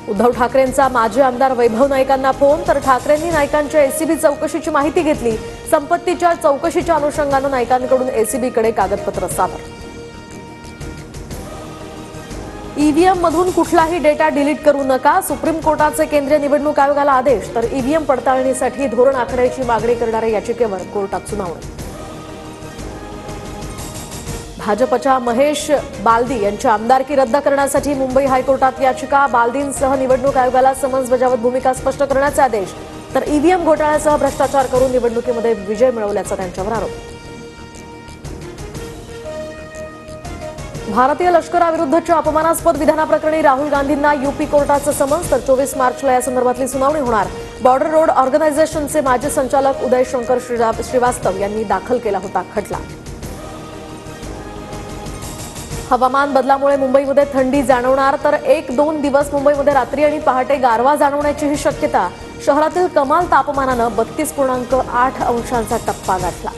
उद्धव ठाकरेंचा माजी आमदार वैभव नाईकांना फोन, तर ठाकरेंनी नाईकांच्या एसीबी चौकशीची माहिती घेतली। संपत्तीच्या चौकशीच्या अनुषंगाने नाईकांकडून एसीबीकडे कागदपत्र सादर। ईव्हीएम मधून कुठलाही डेटा डिलीट करू नका, सुप्रीम कोर्टाचे केंद्रीय निवडणूक आयोगाला आदेश। तर ईव्हीएम पडताळणीसाठी धोरण आखण्याची मागणी करणाऱ्या याचिकेवर कोर्टात सुनावणी। भाजपच्या महेश बालदी यांची आमदारकी रद्द करण्यासाठी मुंबई हायकोर्टात याचिका। बालदींसह निवडणूक आयोगाला समन्स बजावत भूमिका स्पष्ट करण्याचे आदेश। तर ईव्हीएम घोटाळ्यासह भ्रष्टाचार करून निवडणुकीमध्ये विजय मिळवल्याचा त्यांच्यावर आरोप। भारतीय लष्कराविरुद्धच्या अपमानास्पद विधानाप्रकरणी राहुल गांधींना यूपी कोर्टाचं समन्स। तर 24 मार्चला या संदर्भातली सुनावणी होणार। बॉर्डर रोड ऑर्गनायझेशनचे माजी संचालक उदय शंकर श्रीवास्तव यांनी दाखल केला होता खटला। हवामान बदलामुळे मुंबईमध्ये थंडी जाणवणार, तर 1-2 दिवस मुंबईमध्ये रात्री आणि पहाटे गारवा जाणवण्याचीही शक्यता। शहरातील कमाल तापमानानं 32.8 अंशांचा टप्पा गाठला।